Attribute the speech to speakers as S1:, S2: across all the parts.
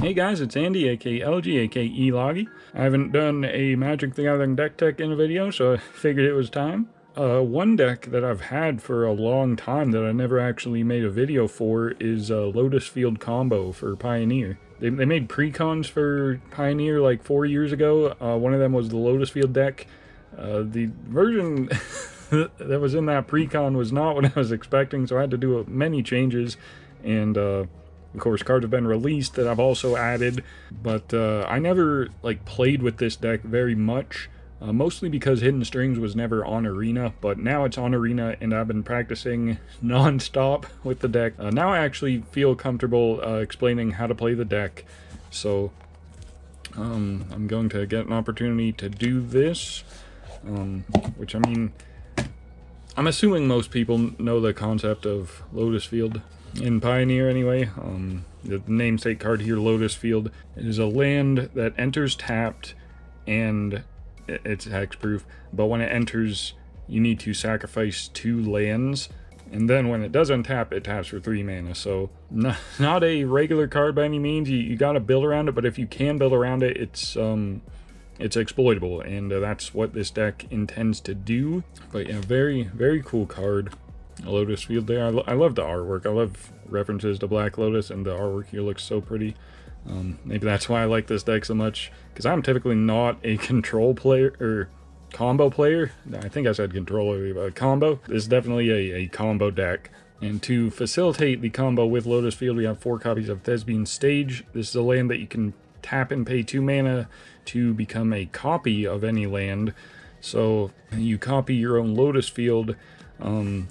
S1: Hey guys, it's Andy, aka LG, aka Eloggy. I haven't done a Magic the Gathering deck tech in a video, so I figured it was time. One deck that I've had for a long time that I never actually made a video for is Lotus Field combo for Pioneer. They made precons for Pioneer like 4 years ago. One of them was the Lotus Field deck. The version that was in that precon was not what I was expecting, so I had to do many changes, and of course cards have been released that I've also added, but I never played with this deck very much, mostly because Hidden Strings was never on Arena, but now it's on Arena and I've been practicing non-stop with the deck. Now I actually feel comfortable explaining how to play the deck, so I'm going to get an opportunity to do this, which, I mean, I'm assuming most people know the concept of Lotus Field. In Pioneer, anyway. The namesake card here, Lotus Field, is a land that enters tapped, and it's hexproof, but when it enters, you need to sacrifice 2 lands, and then when it does untap, it taps for 3 mana, so not a regular card by any means. You gotta build around it, but if you can build around it, it's exploitable, and that's what this deck intends to do. But yeah, very, very cool card. Lotus Field there. I love the artwork. I love references to Black Lotus, and the artwork here looks so pretty. Maybe that's why I like this deck so much, because I'm typically not a control player, or combo player. I think I said control earlier, but combo. This is definitely a combo deck. And to facilitate the combo with Lotus Field, we have 4 copies of Thespian Stage. This is a land that you can tap and pay 2 mana to become a copy of any land. So you copy your own Lotus Field.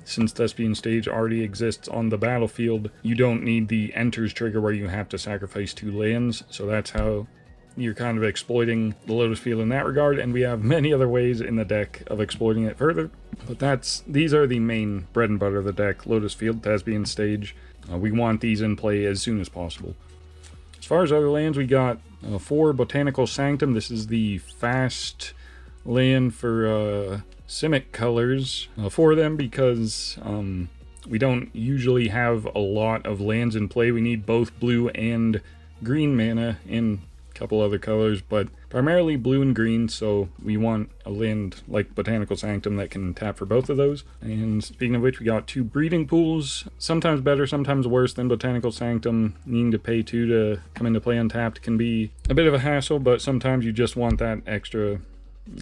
S1: Since Thespian Stage already exists on the battlefield, you don't need the enters trigger where you have to sacrifice 2 lands, so that's how you're kind of exploiting the Lotus Field in that regard, and we have many other ways in the deck of exploiting it further, but these are the main bread and butter of the deck: Lotus Field, Thespian Stage. We want these in play as soon as possible. As far as other lands, we got 4 Botanical Sanctum. This is the fast land for Simic colors, 4 of them, because we don't usually have a lot of lands in play. We need both blue and green mana and a couple other colors, but primarily blue and green, so we want a land like Botanical Sanctum that can tap for both of those. And speaking of which, we got 2 Breeding Pools, sometimes better, sometimes worse than Botanical Sanctum. Needing to pay 2 to come into play untapped can be a bit of a hassle, but sometimes you just want that extra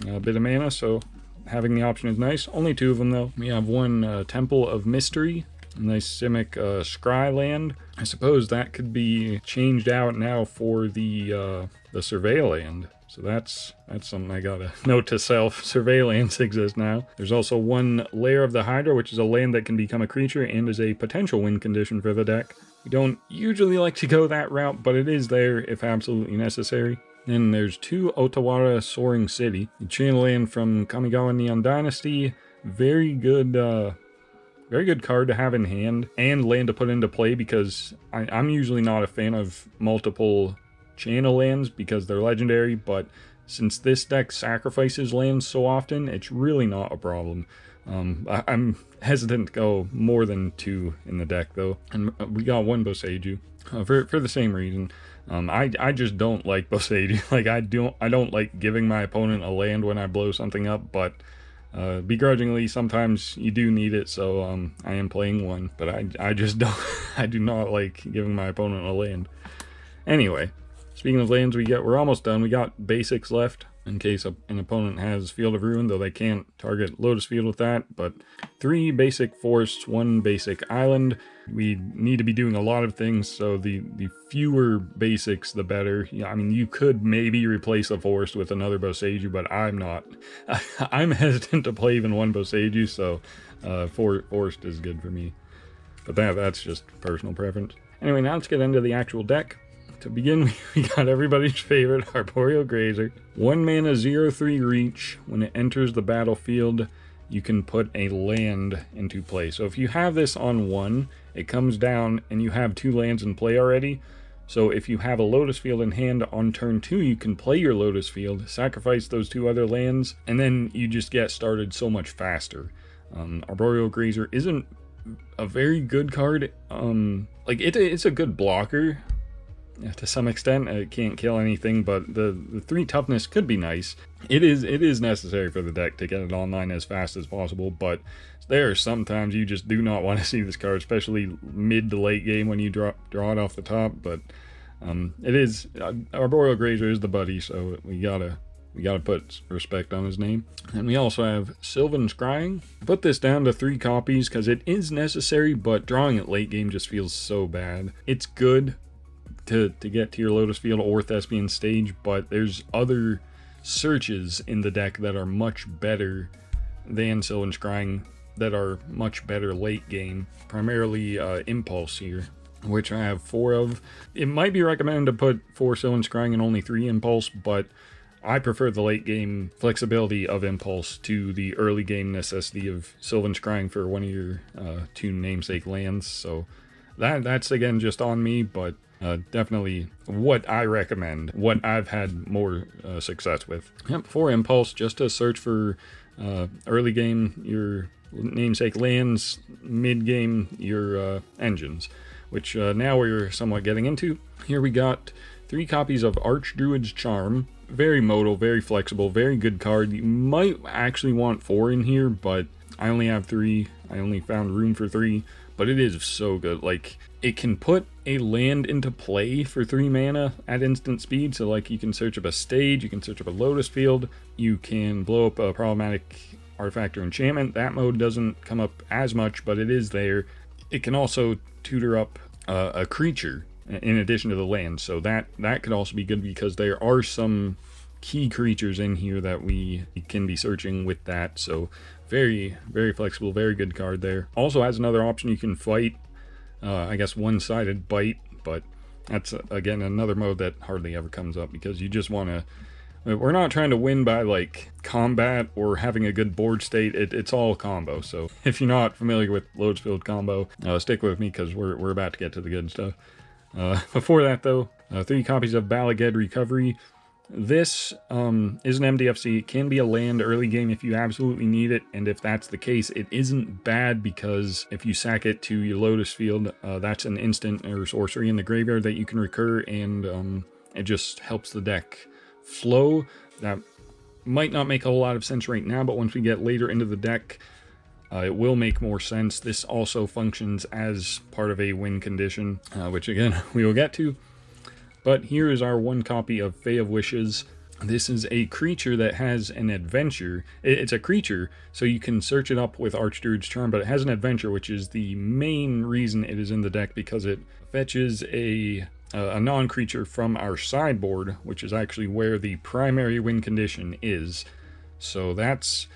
S1: bit of mana, so having the option is nice. Only 2 of them though. We have 1 Temple of Mystery, a nice Simic scry land. I suppose that could be changed out now for the Survey land. So that's something I gotta note to self. Survey lands exist now. There's also 1 Lair of the Hydra, which is a land that can become a creature and is a potential win condition for the deck. We don't usually like to go that route, but it is there if absolutely necessary. Then there's 2 Otawara Soaring City, a channel land from Kamigawa Neon Dynasty. Very good card to have in hand, and land to put into play, because I'm usually not a fan of multiple channel lands because they're legendary, but since this deck sacrifices lands so often, it's really not a problem. I'm hesitant to go more than 2 in the deck though, and we got 1 Boseiju for the same reason. I just don't like Boseiju. I don't like giving my opponent a land when I blow something up, but begrudgingly sometimes you do need it, so I am playing 1, but I just don't I do not like giving my opponent a land. Anyway, speaking of lands, we're almost done. We got basics left in case an opponent has Field of Ruin, though they can't target Lotus Field with that. But 3 basic forests, 1 basic island. We need to be doing a lot of things, so the fewer basics, the better. Yeah, I mean, you could maybe replace a forest with another Boseiju, but I'm not. I'm hesitant to play even 1 Boseiju, so forest is good for me. But that's just personal preference. Anyway, now let's get into the actual deck. To begin, we got everybody's favorite Arboreal Grazer. 1 mana, 0/3 reach. When it enters the battlefield, you can put a land into play. So if you have this on 1, it comes down and you have 2 lands in play already. So if you have a Lotus Field in hand on turn 2, you can play your Lotus Field, sacrifice those 2 other lands, and then you just get started so much faster. Arboreal Grazer isn't a very good card. It's a good blocker. to some extent. It can't kill anything, but the 3 toughness could be nice. It is necessary for the deck to get it online as fast as possible, but there are sometimes you just do not want to see this card, especially mid to late game when you draw it off the top. But it is Arboreal Grazer is the buddy, so we gotta put respect on his name. And we also have Sylvan Scrying. Put this down to 3 copies because it is necessary, but drawing it late game just feels so bad. It's good to get to your Lotus Field or Thespian stage, but there's other searches in the deck that are much better than Sylvan Scrying, that are much better late game. Primarily Impulse here, which I have 4 of. It might be recommended to put 4 Sylvan Scrying and only 3 Impulse, but I prefer the late game flexibility of Impulse to the early game necessity of Sylvan Scrying for one of your 2 namesake lands. So that's again just on me, but definitely what I recommend, what I've had more success with. Yep, 4 Impulse just to search for early game your namesake lands, mid game your engines, which now we're somewhat getting into. Here we got 3 copies of Archdruid's Charm. Very modal, very flexible, very good card. You might actually want 4 in here, but I only have 3. I only found room for 3, but it is so good. Like, it can put a land into play for 3 mana at instant speed. So like, you can search up a stage, you can search up a Lotus Field, you can blow up a problematic artifact or enchantment. That mode doesn't come up as much, but it is there. It can also tutor up a creature in addition to the land, so that could also be good because there are some key creatures in here that we can be searching with that. So very, very flexible, very good card there. Also has another option, you can fight I guess one-sided bite, but that's again another mode that hardly ever comes up because you just want to, we're not trying to win by like combat or having a good board state. It's all combo. So if you're not familiar with Lotus Field combo, stick with me because we're about to get to the good stuff. Before that though, 3 copies of Balaged Recovery. This is an MDFC. It can be a land early game if you absolutely need it, and if that's the case, it isn't bad because if you sack it to your Lotus Field, that's an instant or sorcery in the graveyard that you can recur, and it just helps the deck flow. That might not make a whole lot of sense right now, but once we get later into the deck, it will make more sense. This also functions as part of a win condition, which again, we will get to. But here is our 1 copy of Fae of Wishes. This is a creature that has an adventure. It's a creature, so you can search it up with Archdruid's Charm, but it has an adventure, which is the main reason it is in the deck, because it fetches a non-creature from our sideboard, which is actually where the primary win condition is. So this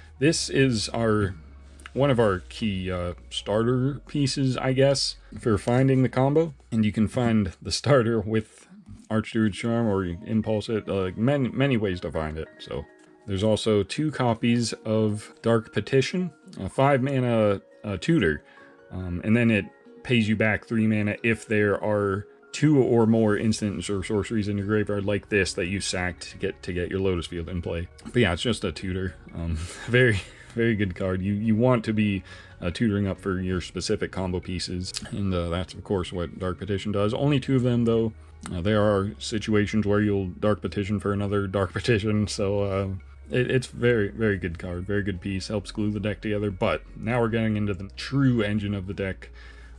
S1: is one of our key starter pieces, I guess, for finding the combo. And you can find the starter with Archdruid's Charm, or you impulse it, many ways to find it. So there's also 2 copies of Dark Petition, a 5 mana tutor, and then it pays you back 3 mana if there are 2 or more instants or sorceries in your graveyard like this that you sacked to get your Lotus Field in play. But yeah, it's just a tutor. Very, very good card. You want to be tutoring up for your specific combo pieces, and that's of course what Dark Petition does. Only 2 of them though. There are situations where you'll Dark Petition for another Dark Petition, so it's very, very good card, very good piece, helps glue the deck together. But now we're getting into the true engine of the deck,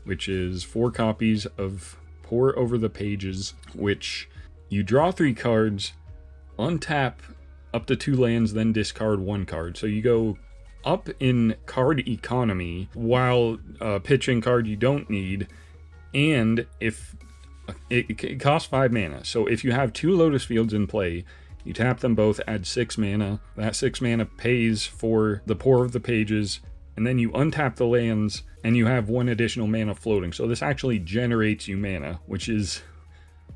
S1: which is 4 copies of Pore Over the Pages, which you draw 3 cards, untap up to 2 lands, then discard 1 card. So you go up in card economy while pitching card you don't need, and if it costs 5 mana. So if you have 2 Lotus Fields in play, you tap them both, add 6 mana. That 6 mana pays for the Pore of the Pages, and then you untap the lands, and you have 1 additional mana floating. So this actually generates you mana, which is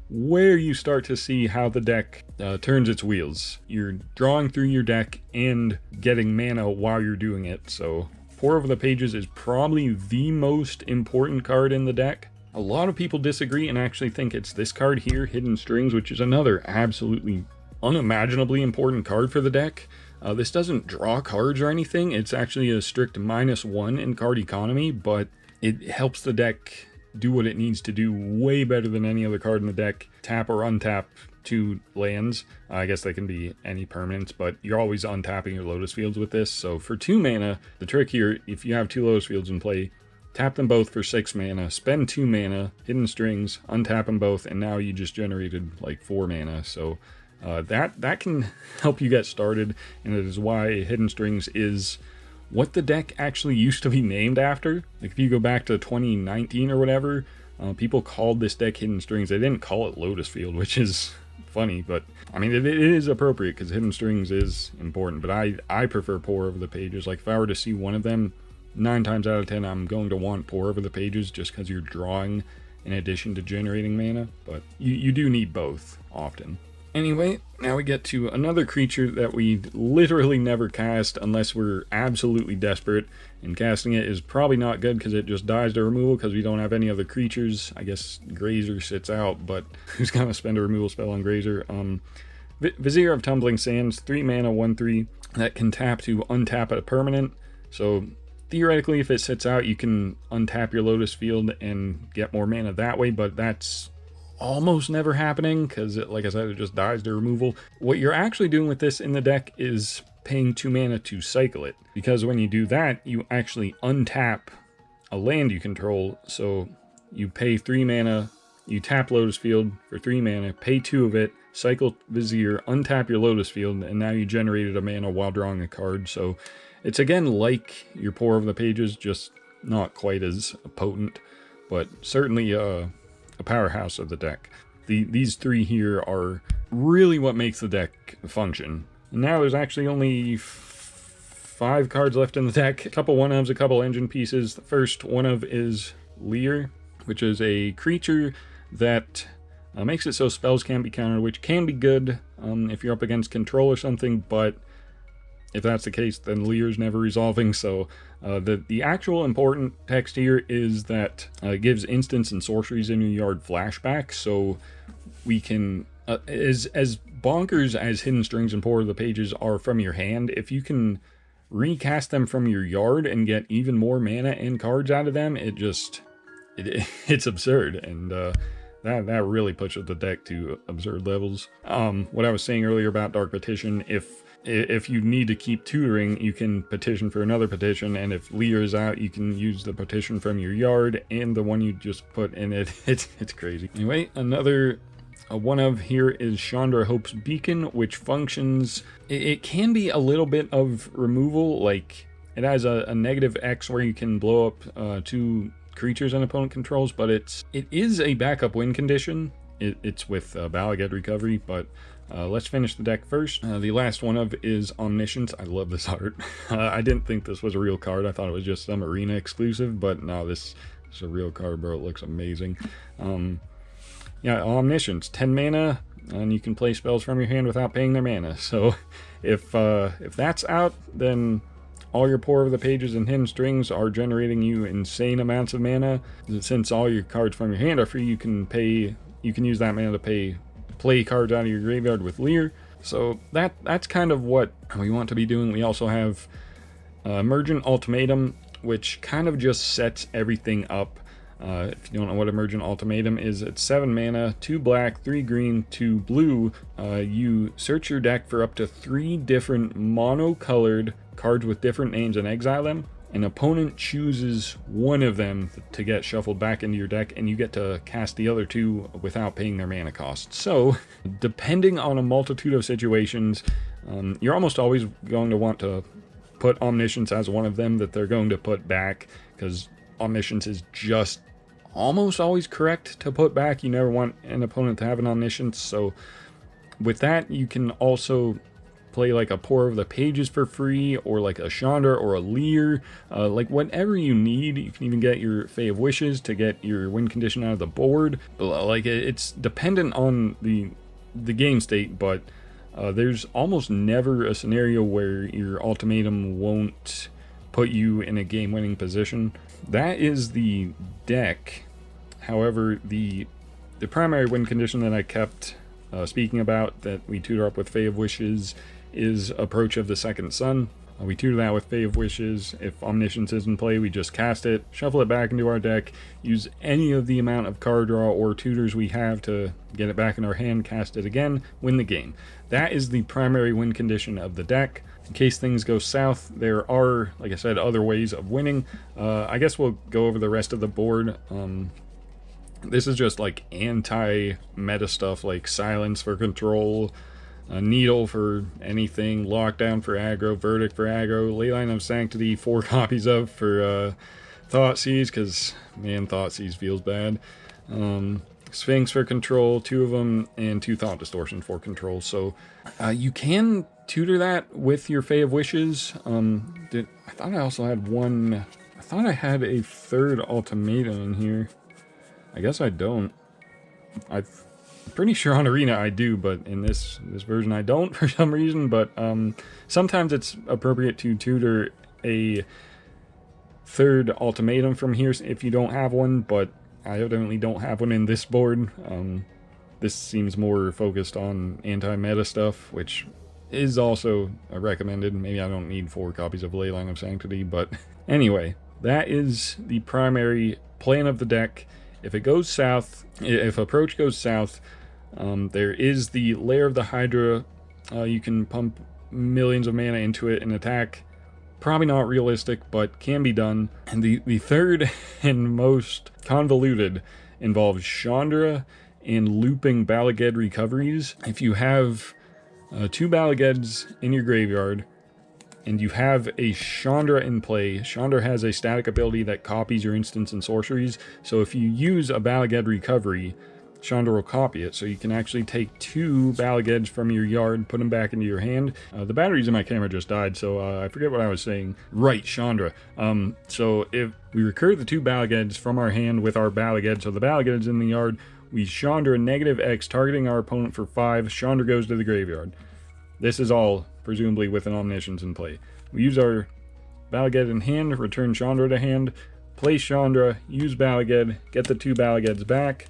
S1: where you start to see how the deck turns its wheels. You're drawing through your deck and getting mana while you're doing it. So Pore Over the Pages is probably the most important card in the deck. A lot of people disagree and actually think it's this card here, Hidden Strings, which is another absolutely unimaginably important card for the deck. This doesn't draw cards or anything. It's actually a strict -1 in card economy, but it helps the deck do what it needs to do way better than any other card in the deck. Tap or untap 2 lands. I guess they can be any permanents, but you're always untapping your Lotus Fields with this. So for 2 mana, the trick here, if you have 2 Lotus Fields in play, tap them both for 6 mana, spend 2 mana, Hidden Strings, untap them both, and now you just generated like 4 mana. So that can help you get started, and it is why Hidden Strings is what the deck actually used to be named after. Like if you go back to 2019 or whatever, people called this deck Hidden Strings. They didn't call it Lotus Field, which is funny, but I mean it is appropriate because Hidden Strings is important. But I prefer Pour Over the Pages. Like if I were to see one of them, 9 times out of 10 I'm going to want Pour Over the Pages, just because you're drawing in addition to generating mana. But you do need both often. Anyway, now we get to another creature that we literally never cast unless we're absolutely desperate, and casting it is probably not good because it just dies to removal because we don't have any other creatures. I guess Grazer sits out, but who's gonna spend a removal spell on Grazer? Vizier of Tumbling Sands, 3 mana, 1/3, that can tap to untap a permanent. So theoretically, if it sits out, you can untap your Lotus Field and get more mana that way, but that's almost never happening because, like I said, it just dies to removal. What you're actually doing with this in the deck is paying 2 mana to cycle it, because when you do that, you actually untap a land you control. So you pay 3 mana, you tap Lotus Field for 3 mana, pay 2 of it, cycle Vizier, untap your Lotus Field, and now you generated a mana while drawing a card. So it's again like your Pour Over the Pages, just not quite as potent, but certainly a powerhouse of the deck. These 3 here are really what makes the deck function. And now there's actually only 5 cards left in the deck. A couple 1-ofs, a couple engine pieces. The first 1-of is Leer, which is a creature that makes it so spells can be countered, which can be good if you're up against control or something, but if that's the case, then Leer's never resolving. So the actual important text here is that it gives instants and sorceries in your yard flashback. So we can, as bonkers as Hidden Strings and Pour Over the Pages are from your hand, if you can recast them from your yard and get even more mana and cards out of them, it's absurd. And that really pushes the deck to absurd levels. What I was saying earlier about Dark Petition, if you need to keep tutoring, you can petition for another petition, and if Leer is out, you can use the petition from your yard and the one you just put in it. It's crazy. Anyway, another 1-of here is Chandra Hope's Beacon, which functions, it can be a little bit of removal. Like it has a -X where you can blow up 2 creatures an opponent controls, but it is a backup win condition. It's with Balagad Recovery, but let's finish the deck first. The last 1-of is Omniscience. I love this art. I didn't think this was a real card. I thought it was just some arena exclusive, but no, this is a real card, bro. It looks amazing. Yeah, Omniscience, 10 mana, and you can play spells from your hand without paying their mana. So if that's out, then all your Pour Over the Pages and Hidden Strings are generating you insane amounts of mana. Since all your cards from your hand are free, you can use that mana to play cards out of your graveyard with Leer. So that's kind of what we want to be doing. We also have Emergent Ultimatum, which kind of just sets everything up. If you don't know what Emergent Ultimatum is, it's 7 mana, 2 black, 3 green, 2 blue. You search your deck for up to 3 different mono-colored cards with different names and exile them. An opponent chooses one of them to get shuffled back into your deck, and you get to cast the other 2 without paying their mana cost. So, depending on a multitude of situations, you're almost always going to want to put Omniscience as one of them that they're going to put back, because Omniscience is just almost always correct to put back. You never want an opponent to have an Omniscience. So, with that, you can also play like a Pour Over the Pages for free, or like a Chandra or a Leer, like whatever you need. You can even get your Fae of Wishes to get your win condition out of the board. But like it's dependent on the game state, but there's almost never a scenario where your ultimatum won't put you in a game-winning position. That is the deck. However, the primary win condition that I kept speaking about, that we tutor up with Fae of Wishes, is Approach of the Second Sun. We tutor that with Fae of Wishes. If Omniscience is in play, we just cast it, shuffle it back into our deck, use any of the amount of card draw or tutors we have to get it back in our hand, cast it again, win the game. That is the primary win condition of the deck. In case things go south, there are, like I said, other ways of winning. I guess we'll go over the rest of the board. This is just like anti-meta stuff, like Silence for control, Needle for anything, Lockdown for aggro, Verdict for aggro, Leyline of Sanctity, 4 copies of for Thoughtseize, because, man, Thoughtseize feels bad. Sphinx for control, 2 of them, and 2 Thought Distortion for control. So you can tutor that with your Fae of Wishes. I thought I also had one. I thought I had a 3rd Ultimatum in here. I guess I don't. I'm pretty sure on Arena I do, but in this version I don't for some reason. But sometimes it's appropriate to tutor a 3rd Ultimatum from here if you don't have one, but I evidently don't have one in this board. This seems more focused on anti-meta stuff, which is also recommended. Maybe I don't need 4 copies of Leyline of Sanctity, but anyway, that is the primary plan of the deck. If it goes south, if approach goes south, there is the Lair of the Hydra. You can pump millions of mana into it and attack. Probably not realistic, but can be done. And the third and most convoluted involves Chandra and looping Balaged recoveries. If you have 2 Balageds in your graveyard, and you have a Chandra in play, Chandra has a static ability that copies your instants and sorceries, so if you use a Balaged recovery, Chandra will copy it, so you can actually take 2 Balageds from your yard, put them back into your hand. The batteries in my camera just died, so I forget what I was saying. Right, Chandra. So if we recur the 2 Balageds from our hand with our Balaged, so the Balaged's in the yard, we Chandra -X, targeting our opponent for 5, Chandra goes to the graveyard. This is all presumably with an Omniscience in play. We use our Balaged in hand, return Chandra to hand, play Chandra, use Balaged, get the 2 Balageds back,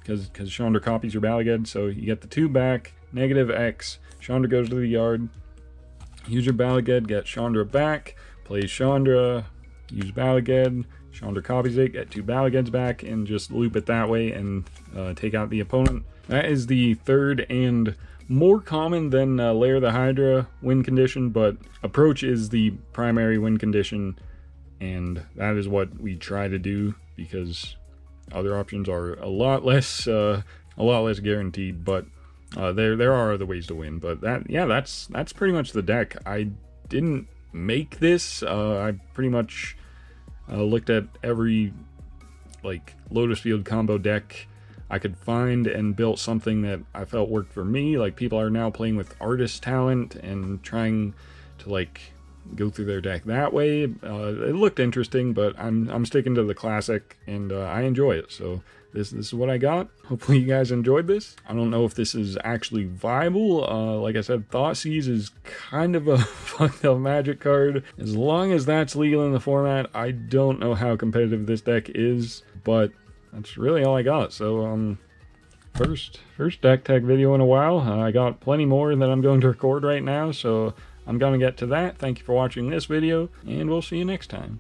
S1: because Chandra copies your Balaged, so you get the 2 back, -X, Chandra goes to the yard, use your Balaged, get Chandra back, play Chandra, use Balaged, Chandra copies it, get 2 Balageds back, and just loop it that way and take out the opponent. That is the 3rd and more common than Lair of the Hydra win condition, but approach is the primary win condition, and that is what we try to do because other options are a lot less guaranteed. But there are other ways to win. But that's pretty much the deck. I didn't make this. I pretty much looked at every like Lotus Field combo deck I could find and built something that I felt worked for me. Like, people are now playing with artist talent and trying to like go through their deck that way. It looked interesting, but I'm sticking to the classic, and I enjoy it. So this is what I got. Hopefully you guys enjoyed this. I don't know if this is actually viable. Like I said, Thoughtseize is kind of a fucked up Magic card. As long as that's legal in the format, I don't know how competitive this deck is, but that's really all I got. So first deck tech video in a while. I got plenty more that I'm going to record right now, so I'm gonna get to that. Thank you for watching this video, and we'll see you next time.